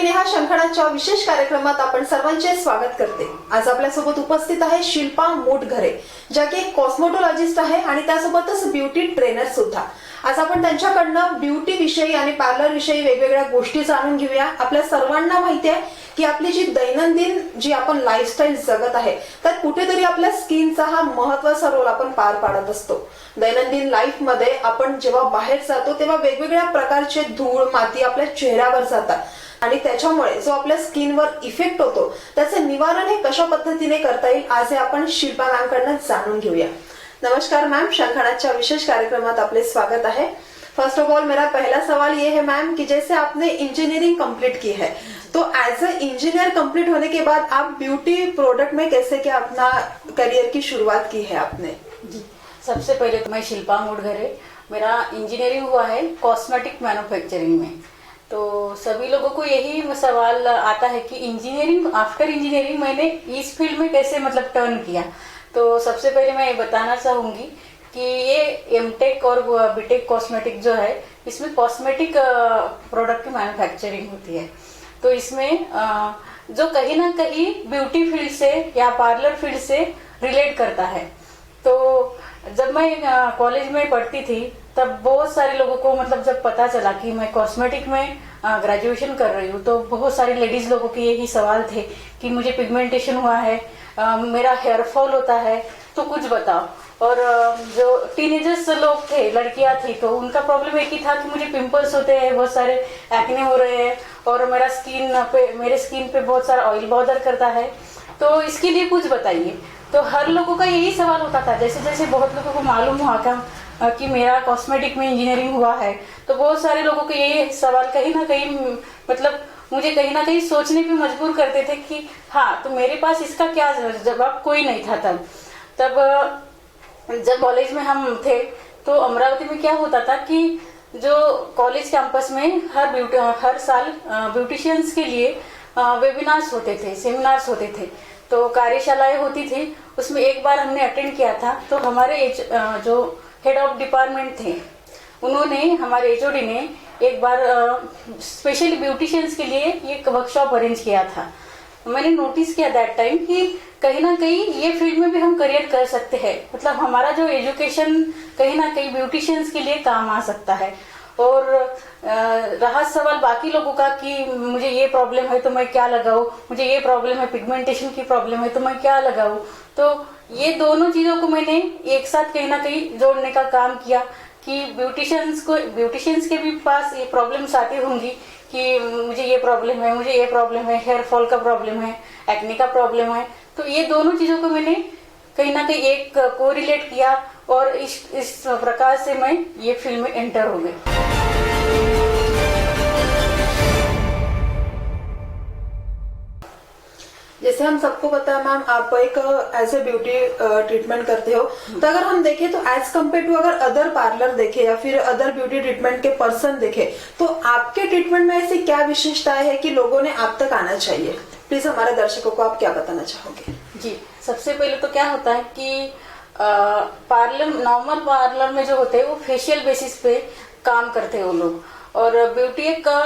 मी नेहा शंखणाच्या विशेष कार्यक्रमात आपण सर्वांचे स्वागत करते। आज आपल्यासोबत उपस्थित आहे शिल्पा मोटघरे, ज्या की एक कॉस्मेटॉलॉजिस्ट आहे आणि त्यासोबतच ब्युटी ट्रेनर सुद्धा। आज आपण त्यांच्याकडनं ब्युटी विषयी आणि पार्लर विषयी वेगवेगळ्या गोष्टी जाणून घेऊया। आपल्या सर्वांना माहिती आहे की आपली जी दैनंदिन जी आपण लाईफस्टाईल जगत आहे तर कुठेतरी आपल्या स्किनचा हा महत्त्वाचा रोल आपण पार पाडत असतो। दैनंदिन लाईफ मध्ये आपण जेव्हा बाहेर जातो तेव्हा वेगवेगळ्या प्रकारचे धूळ माती आपल्या चेहऱ्यावर जातात आणि त्याच्यामुळे जो आपल्या स्किनवर इफेक्ट होतो त्याचे निवारण हे कशा पद्धतीने करता येईल आज हे आपण शिल्पा मॅमकडनं जाणून घेऊया। नमस्कार मैम, शंखणाच्या विशेष कार्यक्रमात आपले स्वागत है। फर्स्ट ऑफ ऑल मेरा पहला सवाल ये है मैम कि जैसे आपने इंजीनियरिंग कंप्लीट की है तो एज ए इंजीनियर कंप्लीट होने के बाद आप ब्यूटी प्रोडक्ट में कैसे क्या अपना करियर की शुरुआत की है आपने? जी, सबसे पहले तो मैं शिल्पा मोटघरे, मेरा इंजीनियरिंग हुआ है कॉस्मेटिक मैन्युफैक्चरिंग में। तो सभी लोगों को यही सवाल आता है कि इंजीनियरिंग आफ्टर इंजीनियरिंग मैंने इस फील्ड में कैसे मतलब टर्न किया। तो सबसे पहले मैं ये बताना चाहूंगी कि ये एमटेक और बीटेक कॉस्मेटिक जो है इसमें कॉस्मेटिक प्रोडक्ट की मैन्युफैक्चरिंग होती है। तो इसमें जो कहीं ना कहीं ब्यूटी फील्ड से या पार्लर फील्ड से रिलेट करता है। तो जब मैं कॉलेज में पढ़ती थी तब बहुत सारे लोगों को मतलब जब पता चला कि मैं कॉस्मेटिक में ग्रेजुएशन कर रही हूँ तो बहुत सारी लेडीज लोगों के यही सवाल थे कि मुझे पिगमेंटेशन हुआ है, मेरा हेयर फॉल होता है तो कुछ बताओ। और जो टीनेजर्स लोग थे, लड़कियां थी, तो उनका प्रॉब्लम एक ही था कि मुझे पिंपल्स होते हैं, बहुत सारे एक्ने हो रहे हैं और मेरे स्किन पे बहुत सारा ऑयल बॉदर करता है, तो इसके लिए कुछ बताइए। तो हर लोगों का यही सवाल होता था। जैसे जैसे बहुत लोगों को मालूम हुआ कि मेरा कॉस्मेटिक में इंजीनियरिंग हुआ है तो बहुत सारे लोगों के यही सवाल कहीं ना कहीं मतलब मुझे कहीं ना कहीं सोचने पे मजबूर करते थे कि हाँ, तो मेरे पास इसका क्या जवाब कोई नहीं था। तब जब कॉलेज में हम थे तो अमरावती में क्या होता था कि जो कॉलेज कैंपस में हर साल ब्यूटिशियंस के लिए वेबिनार्स होते थे, सेमिनार्स होते थे, तो कार्यशालाएं होती थी। उसमें एक बार हमने अटेंड किया था तो हमारे जो हेड ऑफ डिपार्टमेंट थे उन्होंने, हमारे एचओडी ने एक बार स्पेशली ब्यूटिशियंस के लिए एक वर्कशॉप अरेंज किया था। मैंने नोटिस किया दैट टाइम कि कहीं ना कहीं ये फील्ड में भी हम करियर कर सकते हैं, मतलब हमारा जो एजुकेशन कहीं ना कहीं ब्यूटिशियंस के लिए काम आ सकता है। और रहा सवाल बाकी लोगों का कि मुझे ये प्रॉब्लम है तो मैं क्या लगाऊं, मुझे ये प्रॉब्लम है, पिगमेंटेशन की प्रॉब्लम है तो मैं क्या लगाऊं। तो ये दोनों चीजों को मैंने एक साथ कहीं ना कहीं जोड़ने का काम किया कि ब्यूटिशियंस के भी पास ये प्रॉब्लम्स आती होंगी कि मुझे ये प्रॉब्लम है, मुझे ये प्रॉब्लम है, हेयर फॉल का प्रॉब्लम है, एक्ने का प्रॉब्लम है। तो ये दोनों चीजों को मैंने कहीं ना कहीं एक कोरिलेट किया और इस प्रकार से मैं ये फील्ड में एंटर हो गई। जैसे हम सबको पता है मैम, आप एक एज ए ब्यूटी ट्रीटमेंट करते हो, तो अगर हम देखें तो एज कम्पेयर टू अगर अदर पार्लर देखे या फिर अदर ब्यूटी ट्रीटमेंट के पर्सन देखे तो आपके ट्रीटमेंट में ऐसी क्या विशेषताएं है कि लोगों ने आप तक आना चाहिए? प्लीज हमारे दर्शकों को आप क्या बताना चाहोगे? जी, सबसे पहले तो क्या होता है कि नॉर्मल पार्लर में जो होते हैं वो फेशियल बेसिस पे काम करते हैं वो लोग, और ब्यूटी का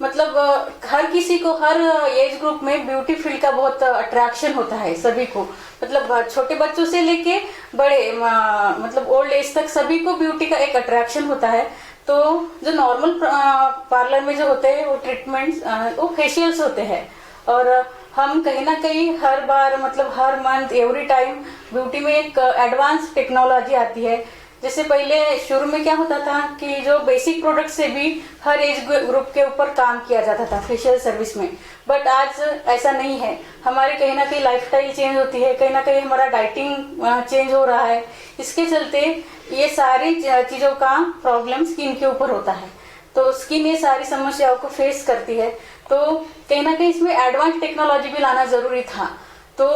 मतलब हर किसी को, हर एज ग्रुप में ब्यूटी फील्ड का बहुत अट्रैक्शन होता है सभी को, मतलब छोटे बच्चों से लेके बड़े मतलब ओल्ड एज तक सभी को ब्यूटी का एक अट्रैक्शन होता है। तो जो नॉर्मल पार्लर में जो होते हैं वो ट्रीटमेंट्स वो फेशियल्स होते हैं, और हम कहीं ना कहीं हर बार मतलब हर मंथ एवरी टाइम ब्यूटी में एक एडवांस टेक्नोलॉजी आती है। जैसे पहले शुरू में क्या होता था कि जो बेसिक प्रोडक्ट से भी हर एज ग्रुप के ऊपर काम किया जाता था फेशियल सर्विस में, बट आज ऐसा नहीं है। हमारी कहीं ना कहीं लाइफस्टाइल चेंज होती है, कहीं ना कहीं हमारा डाइटिंग चेंज हो रहा है, इसके चलते ये सारी चीजों का प्रॉब्लम स्किन के ऊपर होता है। तो स्किन ये सारी समस्याओं को फेस करती है, तो कहीं ना कहीं इसमें एडवांस टेक्नोलॉजी भी लाना जरूरी था। तो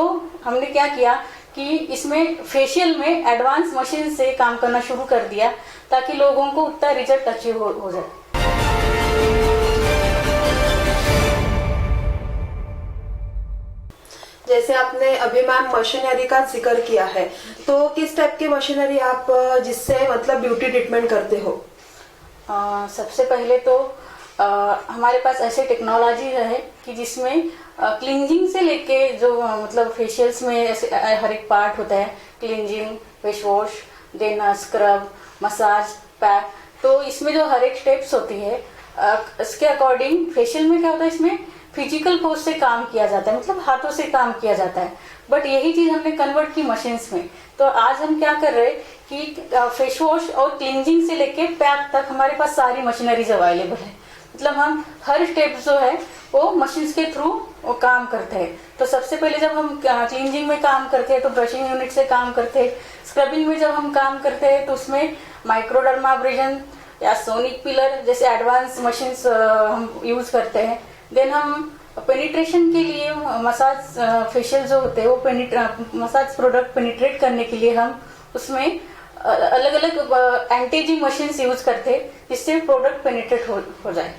हमने क्या किया कि इसमें फेशियल में एडवांस मशीन से काम करना शुरू कर दिया ताकि लोगों को उतना रिजल्ट अचीव हो जाए। जैसे आपने अभी मैम मशीनरी का जिक्र किया है, तो किस टाइप की मशीनरी आप जिससे मतलब ब्यूटी ट्रीटमेंट करते हो? सबसे पहले तो हमारे पास ऐसे टेक्नोलॉजी है कि जिसमें क्लींजिंग से लेके जो मतलब फेशियल्स में ऐसे हर एक पार्ट होता है, cleansing, face wash, then scrub, massage, pack, तो इसमें जो हर एक स्टेप्स होती है इसके अकॉर्डिंग फेशियल में क्या होता है, इसमें फिजिकल फोर्स से काम किया जाता है, मतलब हाथों से काम किया जाता है। बट यही चीज हमने कन्वर्ट की मशीन्स में। तो आज हम क्या कर रहे हैं कि फेस वॉश और क्लींजिंग से लेके पैक तक हमारे पास सारी मशीनरीज अवेलेबल है। मतलब हम हर स्टेप जो है वो मशीन्स के थ्रू वो काम करते हैं। तो सबसे पहले जब हम क्लींजिंग में काम करते हैं तो ब्रशिंग यूनिट से काम करते हैं। स्क्रबिंग में जब हम काम करते हैं तो उसमें माइक्रोडर्माब्रेशन या सोनिक पिलर जैसे एडवांस मशीन्स हम यूज करते हैं। देन हम पेनिट्रेशन के लिए मसाज फेशियल जो होते हैं वो मसाज प्रोडक्ट पेनिट्रेट करने के लिए हम उसमें अलग अलग एंटीजिंग मशीन्स यूज करते हैं जिससे प्रोडक्ट पेनिट्रेट हो जाए।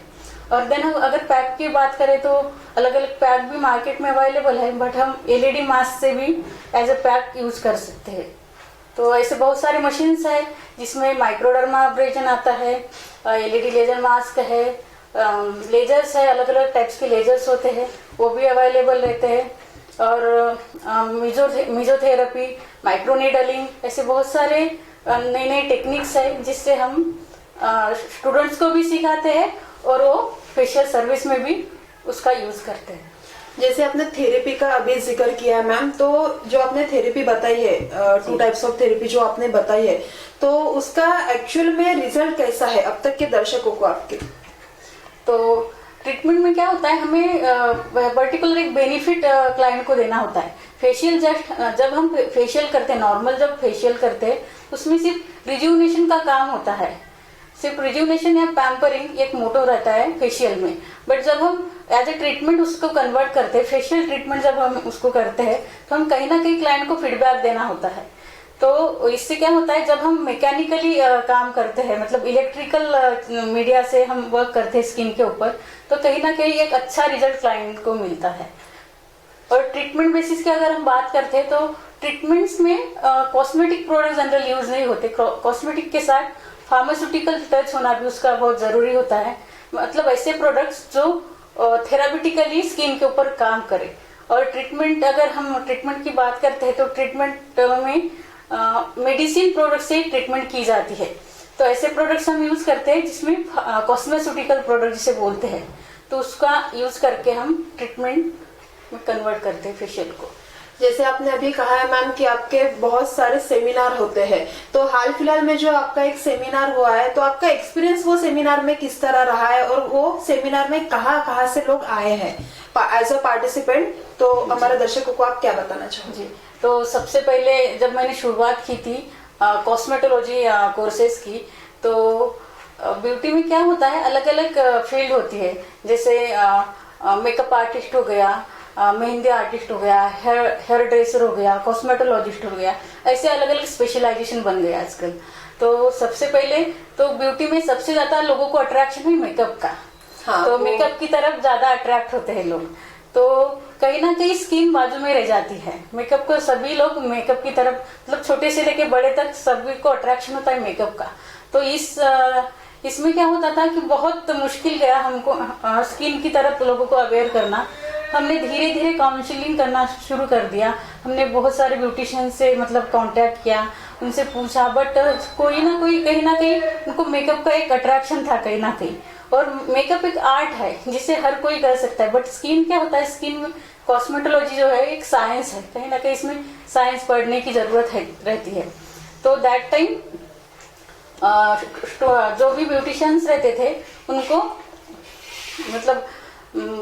और देन हम अगर पैक की बात करें तो अलग अलग पैक भी मार्केट में अवेलेबल है, बट हम एलईडी मास्क से भी एज ए पैक यूज कर सकते हैं। तो ऐसे बहुत सारे मशीन्स है जिसमें माइक्रोडर्माब्रेशन आता है, एलईडी लेजर मास्क है, लेजर्स है, अलग अलग टाइप्स के लेजर्स होते हैं वो भी अवेलेबल रहते हैं, और मेजोथेरेपी, माइक्रोनीडलिंग, ऐसे बहुत सारे नए नए टेक्निक्स है जिससे हम स्टूडेंट्स को भी सिखाते हैं और वो फेशियल सर्विस में भी उसका यूज करते हैं। जैसे आपने थेरेपी का अभी जिक्र किया है मैम, तो जो आपने थेरेपी बताई है, 2 टाइप्स ऑफ थेरेपी जो आपने बताई है, तो उसका एक्चुअल में रिजल्ट कैसा है अब तक के दर्शकों को आपके? तो ट्रीटमेंट में क्या होता है, हमें पर्टिकुलर एक बेनिफिट क्लाइंट को देना होता है। फेशियल जब हम फेशियल करते हैं, नॉर्मल जब फेशियल करते हैं उसमें सिर्फ रिज्यूनेशन का काम होता है, सिर्फ रिज्यूनेशन या पैम्परिंग एक मोटो रहता है फेशियल में। बट जब हम एज ए ट्रीटमेंट उसको कन्वर्ट करते हैं, फेशियल ट्रीटमेंट जब हम उसको करते हैं तो हम कहीं ना कहीं क्लाइंट को फीडबैक देना होता है। तो इससे क्या होता है, जब हम मैकेनिकली काम करते हैं, मतलब इलेक्ट्रिकल मीडिया से हम वर्क करते हैं स्किन के ऊपर, तो कहीं ना कहीं एक अच्छा रिजल्ट क्लाइंट को मिलता है। और ट्रीटमेंट बेसिस की अगर हम बात करते हैं तो ट्रीटमेंट्स में कॉस्मेटिक प्रोडक्ट जनरल यूज नहीं होते। कॉस्मेटिक के साथ फार्मास्यूटिकल टच होना भी उसका बहुत जरूरी होता है, मतलब ऐसे प्रोडक्ट्स जो थेरापिटिकली स्किन के ऊपर काम करे। और ट्रीटमेंट, अगर हम ट्रीटमेंट की बात करते हैं तो ट्रीटमेंट में मेडिसिन प्रोडक्ट से ट्रीटमेंट की जाती है। तो ऐसे प्रोडक्ट्स हम यूज करते हैं जिसमें कॉस्मेस्यूटिकल प्रोडक्ट जिसे बोलते हैं, तो उसका यूज करके हम ट्रीटमेंट में कन्वर्ट करते हैं फेशियल को। जैसे आपने अभी कहा है मैम कि आपके बहुत सारे सेमिनार होते हैं, तो हाल फिलहाल में जो आपका एक सेमिनार हुआ है, तो आपका एक्सपीरियंस वो सेमिनार में किस तरह रहा है और वो सेमिनार में कहाँ से लोग आए हैं एज अ पार्टिसिपेंट, तो हमारे दर्शकों को आप क्या बताना चाहोगे? जी, तो सबसे पहले जब मैंने शुरुआत की थी कॉस्मेटोलॉजी कोर्सेज की, तो ब्यूटी में क्या होता है, अलग अलग फील्ड होती है। जैसे मेकअप आर्टिस्ट हो गया, मेहंदी आर्टिस्ट हो गया, हेयर ड्रेसर हो गया, कॉस्मेटोलॉजिस्ट हो गया, ऐसे अलग अलग स्पेशलाइजेशन बन गए आजकल। तो सबसे पहले तो ब्यूटी में सबसे ज्यादा लोगों को अट्रैक्शन है मेकअप का। हाँ, तो मेकअप की तरफ ज्यादा अट्रैक्ट होते हैं लोग, तो कहीं ना कहीं स्किन बाजू में रह जाती है। मेकअप को सभी लोग मेकअप की तरफ, मतलब छोटे से लेके बड़े तक सभी को अट्रैक्शन होता है मेकअप का। तो इसमें क्या होता था कि बहुत मुश्किल गया हमको स्किन की तरफ लोगों को अवेयर करना। हमने धीरे धीरे काउंसलिंग करना शुरू कर दिया। हमने बहुत सारे ब्यूटिशियन से मतलब कांटेक्ट किया, उनसे पूछा, बट कोई ना कोई कहीं ना कहीं उनको मेकअप का एक अट्रैक्शन था कहीं ना कहीं। और मेकअप एक आर्ट है जिसे हर कोई कर सकता है, बट स्किन क्या होता है, स्किन में कॉस्मेटोलॉजी जो है एक साइंस है, कहीं ना कहीं इसमें साइंस पढ़ने की जरूरत रहती है। तो दैट टाइम जो भी ब्यूटिशियंस रहते थे उनको मतलब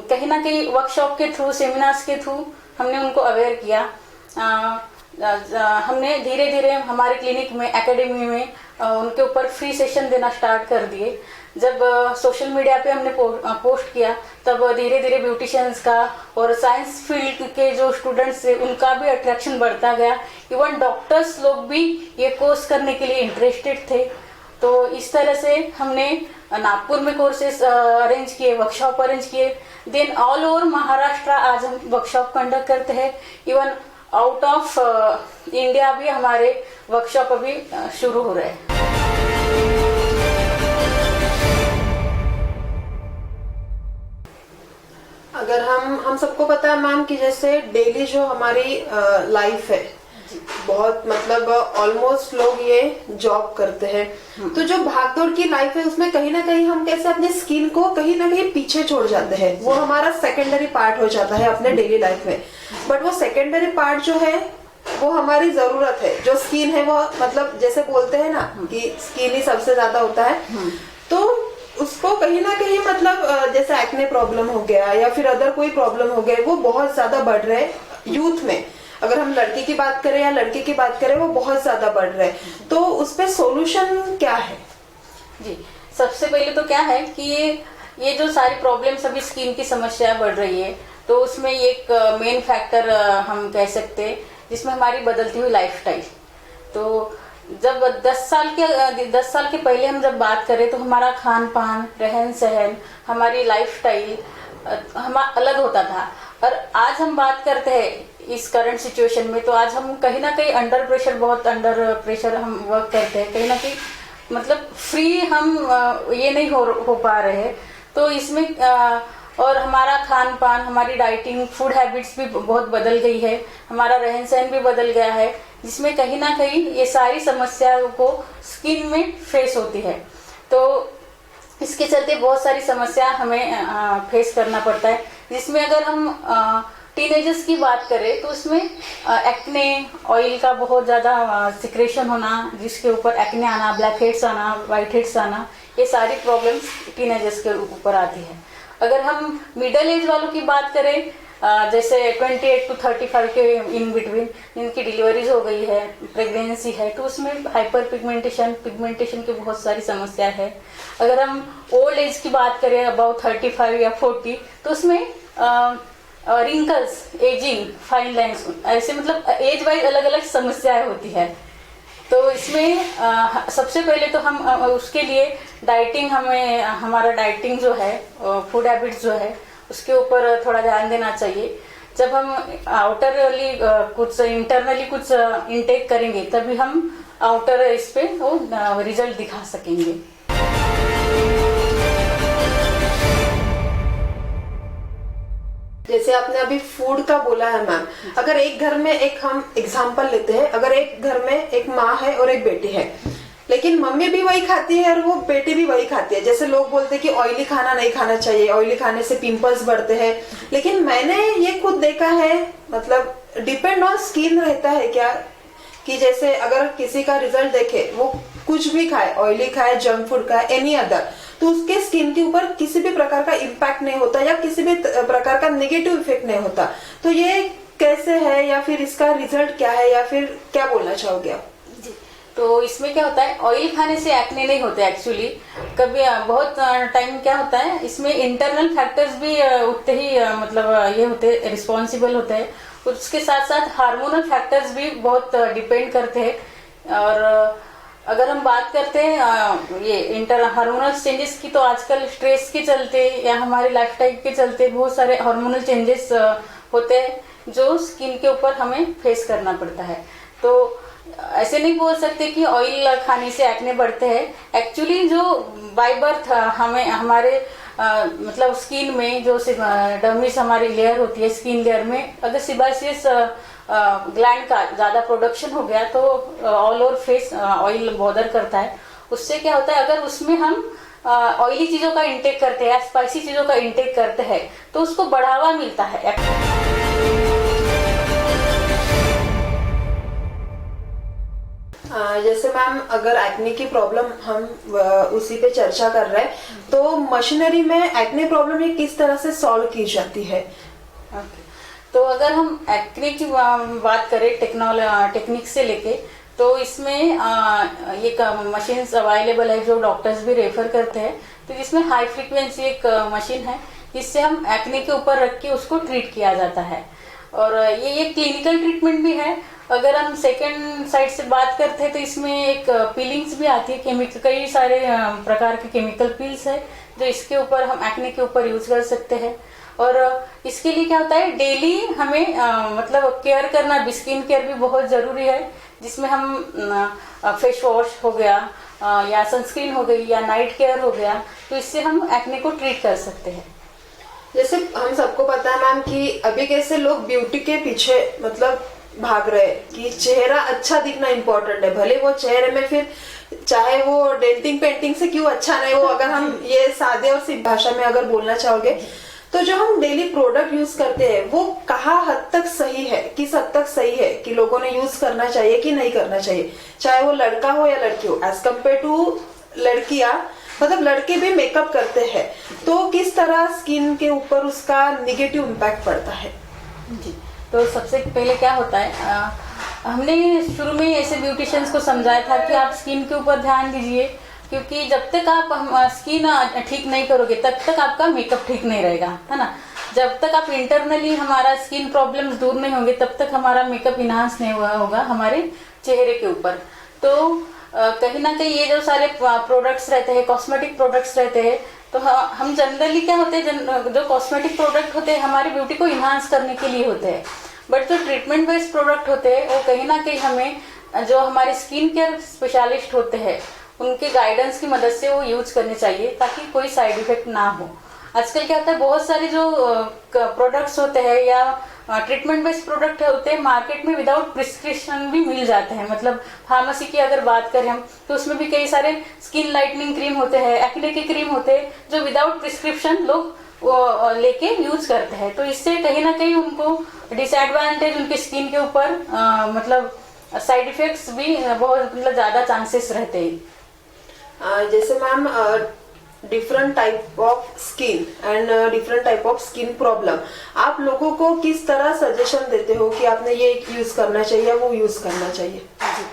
कहीं ना कहीं वर्कशॉप के थ्रू, सेमिनार्स के थ्रू हमने उनको अवेयर किया। हमने धीरे धीरे हमारे क्लिनिक में, एकेडमी में उनके ऊपर फ्री सेशन देना स्टार्ट कर दिए। जब सोशल मीडिया पे हमने पोस्ट किया तब धीरे धीरे ब्यूटिशियंस का और साइंस फील्ड के जो स्टूडेंट्स थे उनका भी अट्रैक्शन बढ़ता गया। इवन डॉक्टर्स लोग भी ये कोर्स करने के लिए इंटरेस्टेड थे। तो इस तरह से हमने नागपुर में कोर्सेस अरेंज किए, वर्कशॉप अरेंज किए। देन ऑल ओवर महाराष्ट्र आज हम वर्कशॉप कंडक्ट करते हैं। इवन आउट ऑफ इंडिया भी हमारे वर्कशॉप अभी शुरू हो रहे हैं। अगर हम सबको पता है मैम कि जैसे डेली जो हमारी लाइफ है, बहुत मतलब ऑलमोस्ट लोग ये जॉब करते हैं, तो जो भागदौड़ की लाइफ है उसमें कहीं ना कहीं हम कैसे अपने स्किन को कहीं ना कहीं पीछे छोड़ जाते हैं। वो हमारा सेकेंडरी पार्ट हो जाता है अपने डेली लाइफ में। बट वो सेकेंडरी पार्ट जो है वो हमारी जरूरत है। जो स्किन है वो मतलब जैसे बोलते हैं ना कि स्किन ही सबसे ज्यादा होता है, तो उसको कहीं ना कहीं मतलब जैसे एक्ने प्रॉब्लम हो गया या फिर अदर कोई प्रॉब्लम हो गए, वो बहुत ज्यादा बढ़ रहे हैं यूथ में। अगर हम लड़की की बात करें या लड़के की बात करें, वो बहुत ज्यादा बढ़ रहे हैं। तो उस पे सॉल्यूशन क्या है? जी, सबसे पहले तो क्या है कि ये जो सारी प्रॉब्लम्स अभी स्किन की समस्या बढ़ रही है, तो उसमें एक मेन फैक्टर हम कह सकते हैं जिसमें हमारी बदलती हुई लाइफस्टाइल। तो जब 10 साल के पहले हम जब बात करें तो हमारा खान पान, रहन सहन, हमारी लाइफस्टाइल अलग होता था। और आज हम बात करते हैं इस करंट सिचुएशन में, तो आज हम कहीं ना कहीं बहुत अंडर प्रेशर हम वर्क करते हैं, कहीं ना कहीं मतलब फ्री हम ये नहीं हो पा रहे हैं। तो इसमें और हमारा खान पान, हमारी डाइटिंग, फूड हैबिट्स भी बहुत बदल गई है, हमारा रहन सहन भी बदल गया है, जिसमें कहीं ना कहीं ये सारी समस्याओं को स्किन में फेस होती है। तो इसके चलते बहुत सारी समस्या हमें फेस करना पड़ता है, जिसमें अगर हम टीनेजर्स की बात करें तो उसमें एक्ने, ऑयल का बहुत ज्यादा सिक्रेशन होना, जिसके ऊपर एक्ने आना, ब्लैक हेड्स आना, व्हाइट हेड्स आना, ये सारी प्रॉब्लम्स टीनेजर्स के ऊपर आती है। अगर हम मिडिल एज वालों की बात करें, जैसे 28 to 35 के इन बिटवीन जिनकी डिलीवरीज हो गई है, प्रेगनेंसी है, तो उसमें हाइपर पिगमेंटेशन की बहुत सारी समस्या है। अगर हम ओल्ड एज की बात करें अबाउट 35 या 40, तो उसमें रिंकल्स, एजिंग, फाइन लाइंस, ऐसे मतलब एज वाइज अलग अलग समस्याएं होती है। तो इसमें सबसे पहले तो हम उसके लिए डाइटिंग, हमारा डाइटिंग जो है, फूड हैबिट्स जो है, उसके ऊपर थोड़ा ध्यान देना चाहिए। जब हम आउटरली कुछ इंटरनली कुछ इनटेक करेंगे, तभी हम आउटर इस पे वो रिजल्ट दिखा सकेंगे। जैसे आपने अभी फूड का बोला है मैम, अगर एक घर में हम एग्जांपल लेते हैं, अगर एक घर में एक माँ है और एक बेटी है, लेकिन मम्मी भी वही खाती है और वो बेटी भी वही खाती है। जैसे लोग बोलते हैं कि ऑयली खाना नहीं खाना चाहिए, ऑयली खाने से पिंपल्स बढ़ते हैं, लेकिन मैंने ये खुद देखा है, मतलब डिपेंड ऑन स्किन रहता है क्या, कि जैसे अगर किसी का रिजल्ट देखे, वो कुछ भी खाए, ऑयली खाए, जंक फूड खाए, एनी अदर, तो उसके स्किन के ऊपर किसी भी प्रकार का इम्पैक्ट नहीं होता या किसी भी प्रकार का नेगेटिव इफेक्ट नहीं होता। तो ये कैसे है, या फिर इसका रिजल्ट क्या है, या फिर क्या बोलना चाहोगे आप? तो इसमें क्या होता है, ऑयल खाने से एक्ने नहीं होते एक्चुअली। कभी बहुत टाइम क्या होता है, इसमें इंटरनल फैक्टर्स भी उतने ही मतलब ये होते रिस्पॉन्सिबल होते हैं। उसके साथ साथ हार्मोनल फैक्टर्स भी बहुत डिपेंड करते हैं। और अगर हम बात करते हैं ये हार्मोनल चेंजेस की, तो आजकल स्ट्रेस के चलते या हमारे लाइफस्टाइल के चलते बहुत सारे हार्मोनल चेंजेस होते हैं जो स्किन के ऊपर हमें फेस करना पड़ता है। तो ऐसे नहीं बोल सकते कि ऑयल खाने से एक्ने बढ़ते हैं। एक्चुअली जो बाय बर्थ हमें हमारे मतलब स्किन में जो डर्मिस हमारी लेयर होती है, स्किन लेयर में अगर सिबासियस ग्लैंड का ज्यादा प्रोडक्शन हो गया तो all over face oil bother करता है। उससे क्या होता है, अगर उसमें हम ऑयली चीजों का इंटेक करते हैं, स्पाइसी चीजों का इंटेक करते हैं, तो उसको बढ़ावा मिलता है। जैसे मैम अगर एक्ने की प्रॉब्लम हम उसी पे चर्चा कर रहे हैं, तो मशीनरी में एक्ने प्रॉब्लम ये किस तरह से सॉल्व की जाती है? तो अगर हम एक्ने की बात करें टेक्निक से लेके, तो इसमें ये मशीन्स अवेलेबल है जो डॉक्टर्स भी रेफर करते हैं। तो इसमें हाई फ्रीक्वेंसी एक मशीन है जिससे हम एक्ने के ऊपर रख के उसको ट्रीट किया जाता है। और ये क्लिनिकल ट्रीटमेंट भी है। अगर हम सेकेंड साइड से बात करते हैं तो इसमें एक पीलिंग्स भी आती है, कई सारे प्रकार के केमिकल पील्स है जो इसके ऊपर हम एक्ने के ऊपर यूज कर सकते हैं। और इसके लिए क्या होता है, डेली हमें मतलब केयर करना, स्किन केयर भी बहुत जरूरी है, जिसमें हम फेस वॉश हो गया या सनस्क्रीन हो गई या नाइट केयर हो गया, तो इससे हम एक्ने को ट्रीट कर सकते हैं। जैसे हम सबको पता है मैम कि अभी कैसे लोग ब्यूटी के पीछे मतलब भाग रहे हैं कि चेहरा अच्छा दिखना इम्पोर्टेंट है, भले वो चेहरे में फिर चाहे वो डेंटिंग पेंटिंग से क्यों अच्छा नहीं हो, अगर हम ये सादे और सीधी भाषा में अगर बोलना चाहोगे तो जो हम डेली प्रोडक्ट यूज करते हैं वो कहाँ हद तक सही है, किस हद तक सही है कि लोगों ने यूज करना चाहिए कि नहीं करना चाहिए, चाहे वो लड़का हो या लड़की हो, एज कम्पेयर टू लड़कियां, मतलब लड़के भी मेकअप करते हैं तो किस तरह स्किन के ऊपर उसका निगेटिव इम्पैक्ट पड़ता है? जी, तो सबसे पहले क्या होता है, हमने शुरू में ऐसे ब्यूटिशियंस को समझाया था कि आप स्किन के ऊपर ध्यान दीजिए, क्योंकि जब तक आप स्किन ठीक नहीं करोगे तब तक आपका मेकअप ठीक नहीं रहेगा, है ना। जब तक आप इंटरनली हमारा स्किन प्रॉब्लम्स दूर नहीं होंगे तब तक हमारा मेकअप इनहांस नहीं हुआ होगा हमारे चेहरे के ऊपर। तो कहीं ना कहीं ये जो सारे प्रोडक्ट्स रहते हैं, कॉस्मेटिक प्रोडक्ट्स रहते हैं, तो हम जनरली क्या होते हैं, जो कॉस्मेटिक प्रोडक्ट होते हैं हमारी ब्यूटी को इनहांस करने के लिए होते हैं, बट जो ट्रीटमेंट बेस्ड प्रोडक्ट होते हैं वो कहीं ना कहीं हमें जो हमारे स्किन केयर स्पेशलिस्ट होते हैं उनके गाइडेंस की मदद से वो यूज करने चाहिए ताकि कोई साइड इफेक्ट ना हो। आजकल क्या होता है, बहुत सारे जो प्रोडक्ट्स होते हैं या ट्रीटमेंट बेस्ड प्रोडक्ट होते हैं मार्केट में विदाउट प्रिस्क्रिप्शन भी मिल जाते हैं। मतलब फार्मेसी की अगर बात करें हम तो उसमें भी कई सारे स्किन लाइटनिंग क्रीम होते हैं, एक्ने के क्रीम होते हैं जो विदाउट प्रिस्क्रिप्शन लोग लेके यूज करते हैं। तो इससे कहीं ना कहीं उनको डिसएडवांटेज उनकी स्किन के ऊपर मतलब साइड इफेक्ट्स भी बहुत मतलब ज्यादा चांसेस रहते हैं। जैसे ma'am different type of skin and different type of skin problem, आप लोगों को किस तरह सजेशन देते हो कि आपने ये यूज करना चाहिए वो यूज करना चाहिए? जी,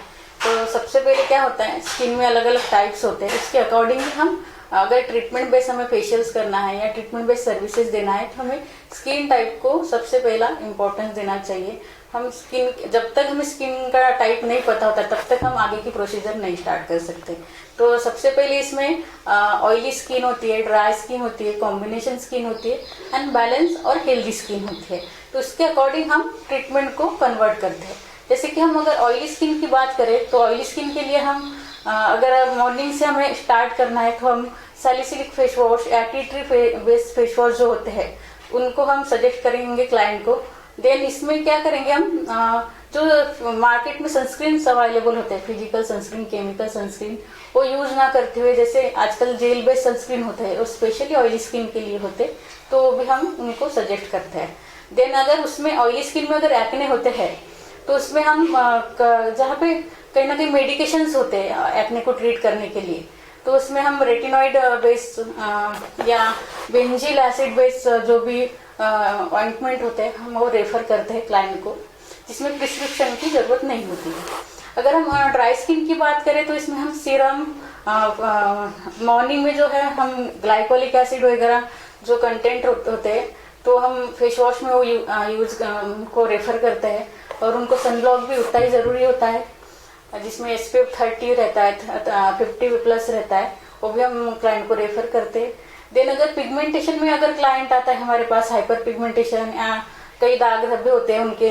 तो सबसे पहले क्या होता है, स्किन में अलग अलग टाइप्स होते हैं, उसके अकॉर्डिंग हम अगर ट्रीटमेंट बेस हमें फेशियल्स करना है या ट्रीटमेंट बेस सर्विसेज देना है तो हमें स्किन टाइप को सबसे पहला इम्पोर्टेंस देना चाहिए। हम स्किन, जब तक हमें स्किन का टाइप नहीं पता होता तब तक हम आगे की प्रोसीजर नहीं स्टार्ट कर सकते। तो सबसे पहले इसमें ऑयली स्किन होती है, ड्राई स्किन होती है, कॉम्बिनेशन स्किन होती है एंड बैलेंस और हेल्दी स्किन होती है। तो उसके अकॉर्डिंग हम ट्रीटमेंट को कन्वर्ट करते हैं। जैसे कि हम अगर ऑयली स्किन की बात करें तो ऑयली स्किन के लिए हम अगर मॉर्निंग से हमें स्टार्ट करना है तो हम सैलिसिलिक फेस वॉश या tea tree based face wash जो होते हैं उनको हम सजेस्ट करेंगे क्लाइंट को। देन इसमें क्या करेंगे हम, जो मार्केट में सनस्क्रीन अवेलेबल होते हैं, फिजिकल सनस्क्रीन, केमिकल सनस्क्रीन, वो यूज ना करते हुए जैसे आजकल जेल बेस्ड सनस्क्रीन होते हैं और स्पेशली ऑयली स्किन के लिए होते हैं तो भी हम उनको सजेस्ट करते हैं। देन अगर उसमें ऑयली स्किन में अगर एक्ने होते हैं तो उसमें हम जहाँ पे कहीं ना कहीं मेडिकेशंस होते हैं एक्ने को ट्रीट करने के लिए, तो उसमें हम रेटिनॉइड बेस्ड या बेंजील एसिड बेस्ड जो भी ऑइंटमेंट होते हैं हम वो रेफर करते हैं क्लाइंट को, जिसमें प्रिस्क्रिप्शन की जरूरत नहीं होती है। अगर हम ड्राई स्किन की बात करें तो इसमें हम सीरम, मॉर्निंग में जो है हम ग्लाइकोलिक एसिड वगैरह जो कंटेंट होते हैं तो हम फेस वॉश में वो यूज को रेफर करते हैं। और उनको सनब्लॉक भी उतना ही जरूरी होता है जिसमें SPF 30 रहता है, 50+ रहता है, वो भी हम क्लाइंट को रेफर करते हैं। देन अगर पिगमेंटेशन में अगर क्लाइंट आता है हमारे पास, हाइपर पिगमेंटेशन या कई दाग धब्बे होते हैं उनके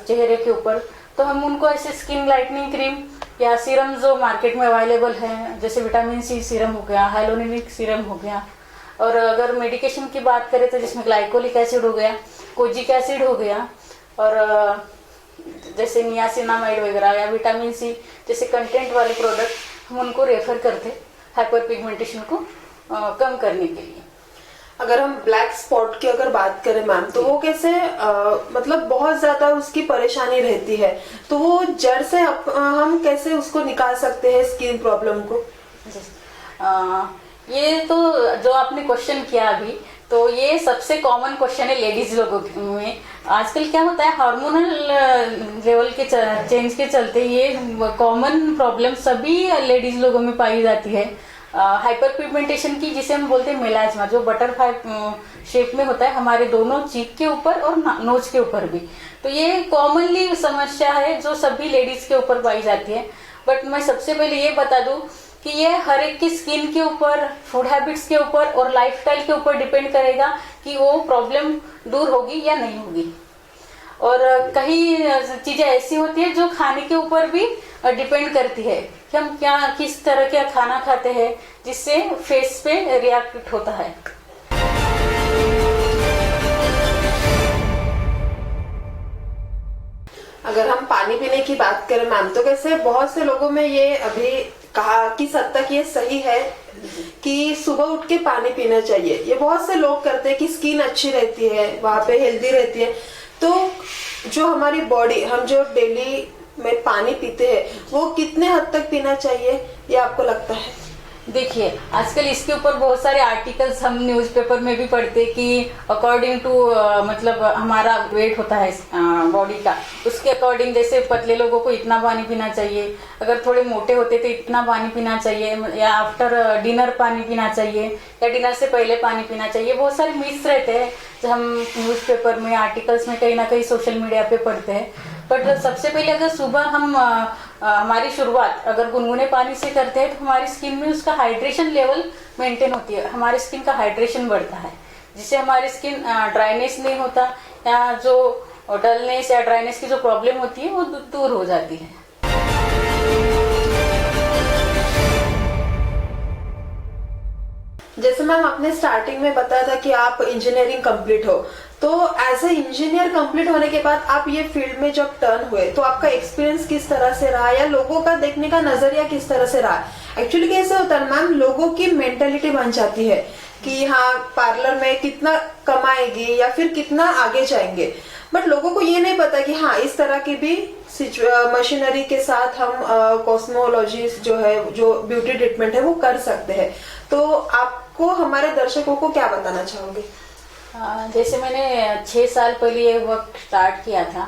चेहरे के ऊपर, तो हम उनको ऐसे स्किन लाइटनिंग क्रीम या सीरम जो मार्केट में अवेलेबल है जैसे विटामिन C सीरम हो गया, हाइलोनिक सीरम हो गया, और अगर मेडिकेशन की बात करें तो जिसमें ग्लाइकोलिक एसिड हो गया, कोजिक एसिड हो गया, और जैसे नियासिनामाइड वगैरह या विटामिन C जैसे कंटेंट वाले प्रोडक्ट हम उनको रेफर करते हाइपर पिगमेंटेशन को कम करने के लिए। अगर हम ब्लैक स्पॉट की अगर बात करें मैम तो वो कैसे मतलब बहुत ज्यादा उसकी परेशानी रहती है, तो वो जड़ से हम कैसे उसको निकाल सकते हैं स्किन प्रॉब्लम को? ये तो जो आपने क्वेश्चन किया अभी, तो ये सबसे कॉमन क्वेश्चन है लेडीज लोगों में। आजकल क्या होता है, हार्मोनल लेवल के चेंज के चलते ये कॉमन प्रॉब्लम सभी लेडीज लोगों में पाई जाती है। हाइपर पिगमेंटेशन की जिसे हम बोलते हैं मेलाज्मा, जो बटरफ्लाई शेप में होता है हमारे दोनों चीक के ऊपर और नोज के ऊपर भी, तो ये कॉमनली समस्या है जो सभी लेडीज के ऊपर पाई जाती है। बट मैं सबसे पहले ये बता दूं कि ये हर एक की स्किन के ऊपर, फूड हैबिट्स के ऊपर और लाइफस्टाइल के ऊपर डिपेंड करेगा कि वो प्रॉब्लम दूर होगी या नहीं होगी। और कई चीजें ऐसी होती है जो खाने के ऊपर भी डिपेंड करती है कि हम क्या किस तरह का खाना खाते हैं जिससे फेस पे रिएक्ट होता है। अगर हम पानी पीने की बात करें मैम, तो कैसे बहुत से लोगों में ये अभी कहा किस हद तक ये सही है कि सुबह उठ के पानी पीना चाहिए। ये बहुत से लोग करते हैं कि स्किन अच्छी रहती है, वहां पे हेल्दी रहती है। तो जो हमारी बॉडी, हम जो डेली में पानी पीते हैं वो कितने हद तक पीना चाहिए, ये आपको लगता है? देखिए, आजकल इसके ऊपर बहुत सारे आर्टिकल्स हम न्यूज़पेपर में भी पढ़ते हैं कि अकॉर्डिंग टू मतलब हमारा वेट होता है बॉडी का, उसके अकॉर्डिंग जैसे पतले लोगों को इतना पानी पीना चाहिए, अगर थोड़े मोटे होते तो इतना पानी पीना चाहिए, या आफ्टर डिनर पानी पीना चाहिए, या डिनर से पहले पानी पीना चाहिए। बहुत सारे मिथ्स रहते हैं जो हम न्यूज़पेपर में, आर्टिकल्स में, कहीं ना कहीं सोशल मीडिया पे पढ़ते हैं। बट सबसे पहले अगर सुबह हम हमारी शुरुआत अगर गुनगुने पानी से करते हैं तो हमारी स्किन में उसका हाइड्रेशन लेवल मेंटेन होती है, हमारी स्किन का हाइड्रेशन बढ़ता है, जिससे हमारी स्किन ड्राइनेस नहीं होता, या जो डलनेस या ड्राइनेस की जो प्रॉब्लम होती है वो दूर हो जाती है। जैसे मैम आपने स्टार्टिंग में बताया था कि आप इंजीनियरिंग कंप्लीट हो, तो एज ए इंजीनियर कंप्लीट होने के बाद आप ये फील्ड में जब टर्न हुए तो आपका एक्सपीरियंस किस तरह से रहा, या लोगों का देखने का नजरिया किस तरह से रहा? एक्चुअली कैसे होता है मैम, लोगों की मेंटेलिटी बन जाती है कि हाँ पार्लर में कितना कमाएगी या फिर कितना आगे जाएंगे, बट लोगों को ये नहीं पता कि हाँ इस तरह की भी मशीनरी के साथ हम कॉस्मोलॉजिस्ट जो है, जो ब्यूटी ट्रीटमेंट है वो कर सकते हैं। तो आपको हमारे दर्शकों को क्या बताना चाहोगे? जैसे मैंने 6 साल पहले ये वर्क स्टार्ट किया था,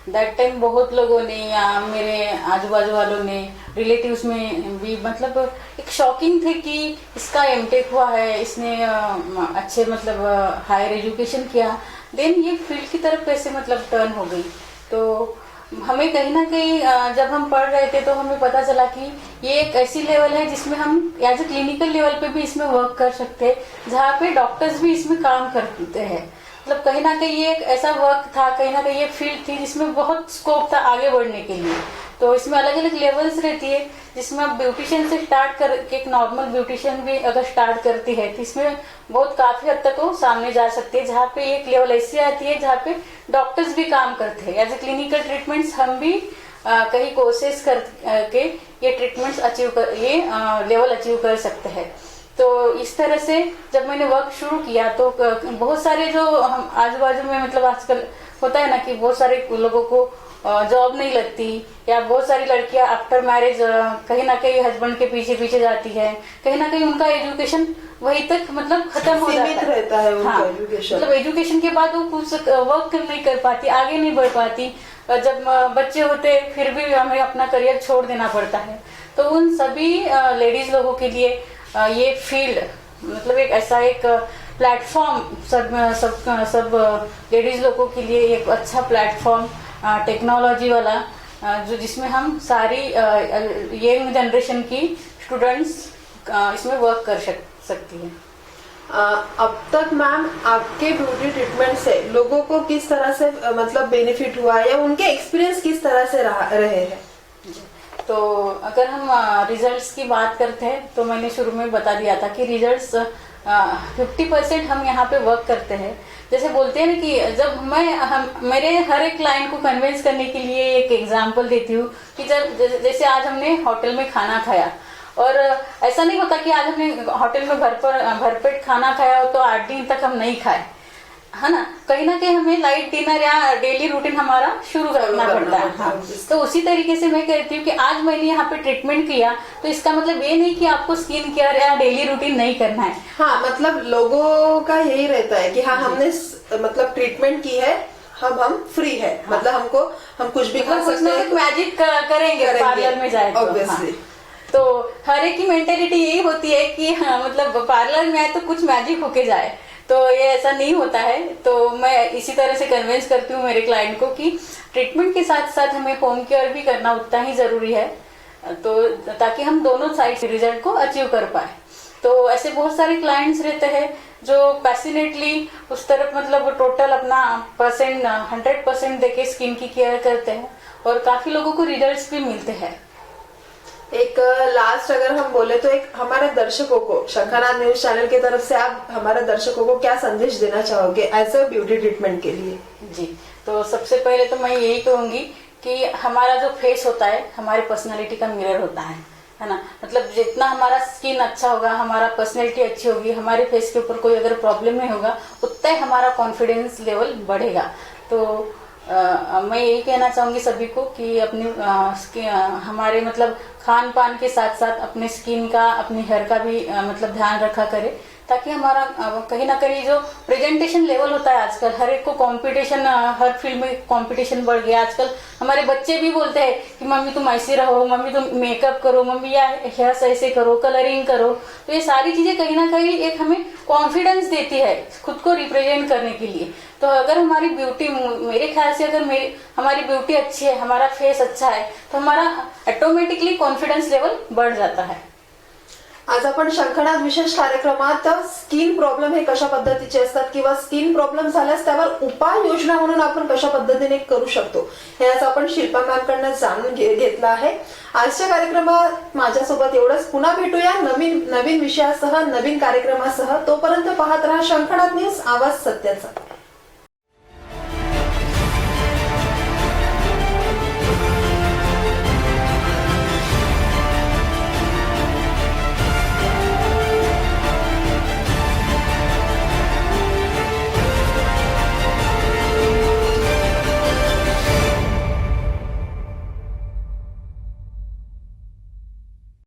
दैट टाइम बहुत लोगों ने या मेरे आजू बाजू वालों ने, रिलेटिव्स में भी, मतलब एक शॉकिंग थे कि इसका एमटेक हुआ है, इसने अच्छे मतलब हायर एजुकेशन किया, देन ये फील्ड की तरफ कैसे मतलब टर्न हो गई। तो हमें कहीं ना कहीं जब हम पढ़ रहे थे तो हमें पता चला कि ये एक ऐसी लेवल है जिसमें हम एज ए क्लिनिकल लेवल पे भी इसमें वर्क कर सकते हैं, जहाँ पे डॉक्टर्स भी इसमें काम करते हैं। मतलब कहीं ना कहीं ये एक ऐसा वर्क था, कहीं ना कहीं ये फील्ड थी जिसमें बहुत स्कोप था आगे बढ़ने के लिए। तो इसमें अलग अलग लेवल्स रहती है, जिसमें आप ब्यूटिशियन से स्टार्ट करके एक नॉर्मल ब्यूटिशियन भी अगर स्टार्ट करती है तो इसमें बहुत काफी हद तक वो सामने जा सकती है, जहाँ पे एक लेवल ऐसी आती है जहाँ पे डॉक्टर्स भी काम करते हैं एज ए क्लिनिकल ट्रीटमेंट्स। हम भी कहीं कोर्सेज करके ये ट्रीटमेंट्स अचीव कर, ये लेवल अचीव कर सकते हैं। तो इस तरह से जब मैंने वर्क शुरू किया तो बहुत सारे जो हम आजू बाजू में, मतलब आजकल होता है ना कि बहुत सारे लोगों को जॉब नहीं लगती, या बहुत सारी लड़कियां आफ्टर मैरिज कहीं ना कहीं हस्बैंड के पीछे पीछे जाती है, कहीं ना कहीं उनका एजुकेशन वहीं तक मतलब खत्म हो जाता रहता है उनका हाँ, एजुकेशन। मतलब एजुकेशन के बाद वो कुछ वर्क नहीं कर पाती, आगे नहीं बढ़ पाती। जब बच्चे होते फिर भी हमें अपना करियर छोड़ देना पड़ता है। तो उन सभी लेडीज लोगों के लिए ये फील्ड मतलब एक ऐसा एक प्लेटफॉर्म, सब लेडीज लोगों के लिए एक अच्छा प्लेटफॉर्म, टेक्नोलॉजी वाला, जो जिसमें हम सारी यंग जनरेशन की स्टूडेंट्स इसमें वर्क कर सकती है। अब तक मैम आपके ब्यूटी ट्रीटमेंट से लोगों को किस तरह से मतलब बेनिफिट हुआ, या उनके एक्सपीरियंस किस तरह से रहे हैं? तो अगर हम रिजल्ट्स की बात करते हैं तो मैंने शुरू में बता दिया था कि रिजल्ट्स 50% हम यहाँ पे वर्क करते हैं। जैसे बोलते हैं ना कि जब मेरे हर एक क्लाइंट को कन्विंस करने के लिए एक एग्जांपल देती हूँ कि जब जैसे आज हमने होटल में खाना खाया, और ऐसा नहीं होता कि आज हमने होटल में भरपेट खाना खाया हो तो 8 दिन तक हम नहीं खाए, है ना। कहीं ना कहीं हमें लाइट डिनर या डेली रूटीन हमारा शुरू करना पड़ता है। हाँ। तो उसी तरीके से मैं कहती हूँ कि आज मैंने यहाँ पे ट्रीटमेंट किया तो इसका मतलब ये नहीं कि आपको स्किन केयर या डेली रूटीन नहीं करना है। हाँ, मतलब लोगों का यही रहता है कि हाँ हमने मतलब ट्रीटमेंट की है, हम फ्री है। हाँ। मतलब हम कुछ भी कर सकते हैं, मैजिक करेंगे पार्लर में जाए ऑब्वियसली। तो हर एक की मेंटेलिटी यही होती है कि हाँ मतलब पार्लर में आए तो कुछ मैजिक होके जाए, तो ये ऐसा नहीं होता है। तो मैं इसी तरह से कन्विंस करती हूँ मेरे क्लाइंट को कि ट्रीटमेंट के साथ साथ हमें होम केयर भी करना उतना ही जरूरी है, तो ताकि हम दोनों साइड से रिजल्ट को अचीव कर पाए। तो ऐसे बहुत सारे क्लाइंट्स रहते हैं जो पैशनेटली उस तरफ मतलब टोटल अपना 100% देके स्किन की केयर करते हैं, और काफी लोगों को रिजल्ट्स भी मिलते हैं। एक लास्ट अगर हम बोले तो एक हमारे दर्शकों को, शंखानाद न्यूज चैनल की तरफ से आप हमारे दर्शकों को क्या संदेश देना चाहोगे एज अ ब्यूटी ट्रीटमेंट के लिए? जी, तो सबसे पहले तो मैं यही कहूंगी कि हमारा जो फेस होता है हमारी पर्सनालिटी का मिरर होता है ना। मतलब जितना हमारा स्किन अच्छा होगा, हमारा पर्सनैलिटी अच्छी होगी, हमारे फेस के ऊपर कोई अगर प्रॉब्लम नहीं होगा, उतना ही हमारा कॉन्फिडेंस लेवल बढ़ेगा। तो मैं यही कहना चाहूंगी सभी को कि अपनी हमारे मतलब खान पान के साथ साथ अपने स्किन का, अपनी हेयर का भी मतलब ध्यान रखा करे, ताकि हमारा कहीं ना कहीं जो प्रेजेंटेशन लेवल होता है आजकल, हर एक को कंपटीशन, हर फील्ड में कंपटीशन बढ़ गया। आजकल हमारे बच्चे भी बोलते हैं कि मम्मी तुम ऐसे रहो, मम्मी तुम मेकअप करो, मम्मी या हेयर ऐसे करो, कलरिंग करो। तो ये सारी चीजें कहीं ना कहीं एक हमें कॉन्फिडेंस देती है खुद को रिप्रेजेंट करने के लिए। तो अगर हमारी ब्यूटी, मेरे ख्याल से अगर हमारी ब्यूटी अच्छी है, हमारा फेस अच्छा है, तो हमारा ऑटोमेटिकली कॉन्फिडेंस लेवल बढ़ जाता है। आज आपण शंखनाद विशेष कार्यक्रमात स्किन प्रॉब्लेम हे कशा पद्धतीचे असतात किंवा स्किन प्रॉब्लेम झाल्यास त्यावर उपाययोजना म्हणून आपण कशा पद्धतीने करू शकतो हे आज आपण शिल्पा मॅमकडनं जाणून घेतलं आहे। आजच्या कार्यक्रमात माझ्यासोबत एवढंच। पुन्हा भेटूया नवीन विषयासह, नवीन कार्यक्रमासह। तोपर्यंत पाहत रहा शंखनाद न्यूज, आवाज सत्याचा।